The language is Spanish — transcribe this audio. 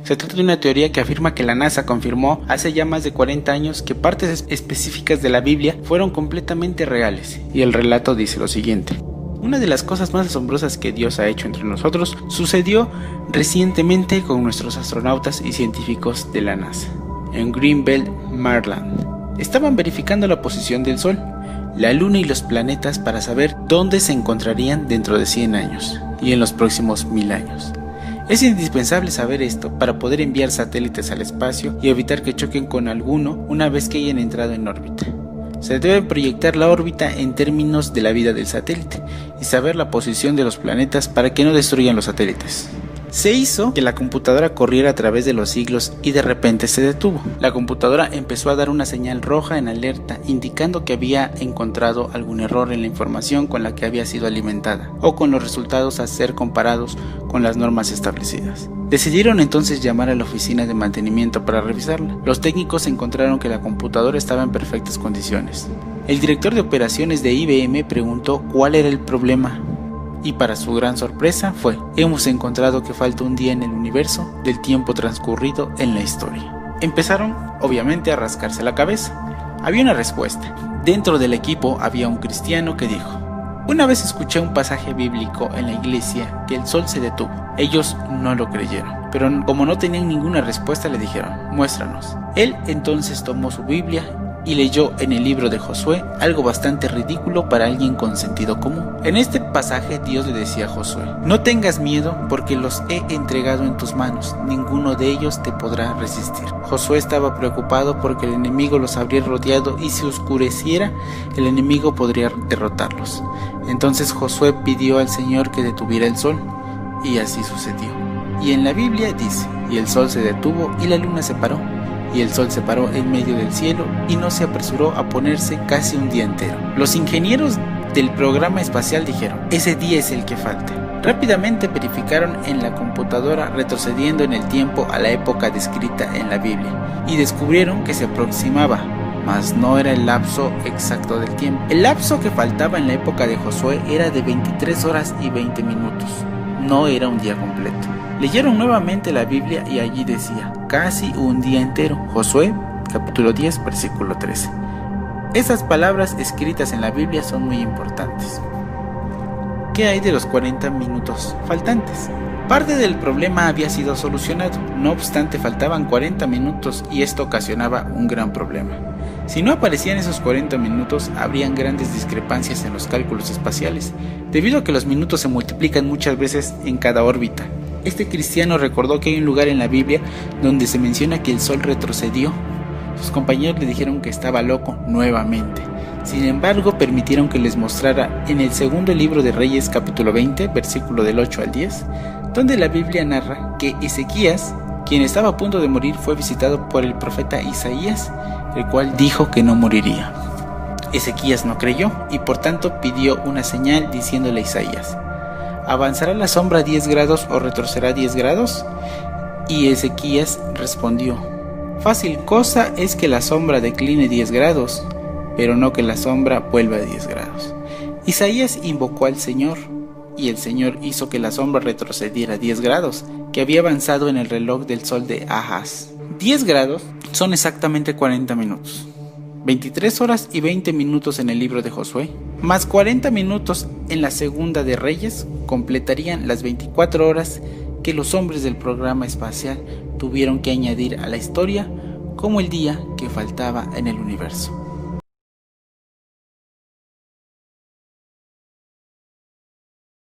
Se trata de una teoría que afirma que la NASA confirmó hace ya más de 40 años que partes específicas de la Biblia fueron completamente reales, y el relato dice lo siguiente. Una de las cosas más asombrosas que Dios ha hecho entre nosotros sucedió recientemente con nuestros astronautas y científicos de la NASA, en Greenbelt, Maryland. Estaban verificando la posición del Sol, la Luna y los planetas para saber dónde se encontrarían dentro de 100 años y en los próximos 1000 años. Es indispensable saber esto para poder enviar satélites al espacio y evitar que choquen con alguno una vez que hayan entrado en órbita. Se debe proyectar la órbita en términos de la vida del satélite y saber la posición de los planetas para que no destruyan los satélites. Se hizo que la computadora corriera a través de los siglos y de repente se detuvo. La computadora empezó a dar una señal roja en alerta indicando que había encontrado algún error en la información con la que había sido alimentada o con los resultados a ser comparados con las normas establecidas. Decidieron entonces llamar a la oficina de mantenimiento para revisarla. Los técnicos encontraron que la computadora estaba en perfectas condiciones. El director de operaciones de IBM preguntó cuál era el problema. Y para su gran sorpresa hemos encontrado que falta un día en el universo del tiempo transcurrido en la historia. Empezaron, obviamente, a rascarse la cabeza. Había una respuesta. Dentro del equipo había un cristiano que dijo: una vez escuché un pasaje bíblico en la iglesia que el sol se detuvo. Ellos no lo creyeron, pero como no tenían ninguna respuesta le dijeron: muéstranos. Él entonces tomó su Biblia y leyó en el libro de Josué algo bastante ridículo para alguien con sentido común. En este pasaje Dios le decía a Josué: no tengas miedo porque los he entregado en tus manos, ninguno de ellos te podrá resistir. Josué estaba preocupado porque el enemigo los habría rodeado y si oscureciera el enemigo podría derrotarlos. Entonces Josué pidió al Señor que detuviera el sol y así sucedió. Y en la Biblia dice: y el sol se detuvo y la luna se paró. Y el sol se paró en medio del cielo y no se apresuró a ponerse casi un día entero. Los ingenieros del programa espacial dijeron: ese día es el que falta. Rápidamente verificaron en la computadora retrocediendo en el tiempo a la época descrita en la Biblia y descubrieron que se aproximaba, mas no era el lapso exacto del tiempo. El lapso que faltaba en la época de Josué era de 23 horas y 20 minutos. No era un día completo. Leyeron nuevamente la Biblia y allí decía: casi un día entero. Josué, capítulo 10, versículo 13. Esas palabras escritas en la Biblia son muy importantes. ¿Qué hay de los 40 minutos faltantes? Parte del problema había sido solucionado, no obstante faltaban 40 minutos y esto ocasionaba un gran problema. Si no aparecían esos 40 minutos, habrían grandes discrepancias en los cálculos espaciales, debido a que los minutos se multiplican muchas veces en cada órbita. Este cristiano recordó que hay un lugar en la Biblia donde se menciona que el sol retrocedió. Sus compañeros le dijeron que estaba loco nuevamente. Sin embargo, permitieron que les mostrara en el segundo libro de Reyes, capítulo 20, versículo del 8 al 10, donde la Biblia narra que Ezequías, quien estaba a punto de morir, fue visitado por el profeta Isaías, el cual dijo que no moriría. Ezequías no creyó y por tanto pidió una señal diciéndole a Isaías: ¿avanzará la sombra 10 grados o retrocederá 10 grados? Y Ezequías respondió: fácil cosa es que la sombra decline 10 grados, pero no que la sombra vuelva a 10 grados. Isaías invocó al Señor, y el Señor hizo que la sombra retrocediera 10 grados, que había avanzado en el reloj del sol de Ahaz. 10 grados son exactamente 40 minutos. 23 horas y 20 minutos en el libro de Josué, más 40 minutos en la segunda de Reyes, completarían las 24 horas que los hombres del programa espacial tuvieron que añadir a la historia como el día que faltaba en el universo.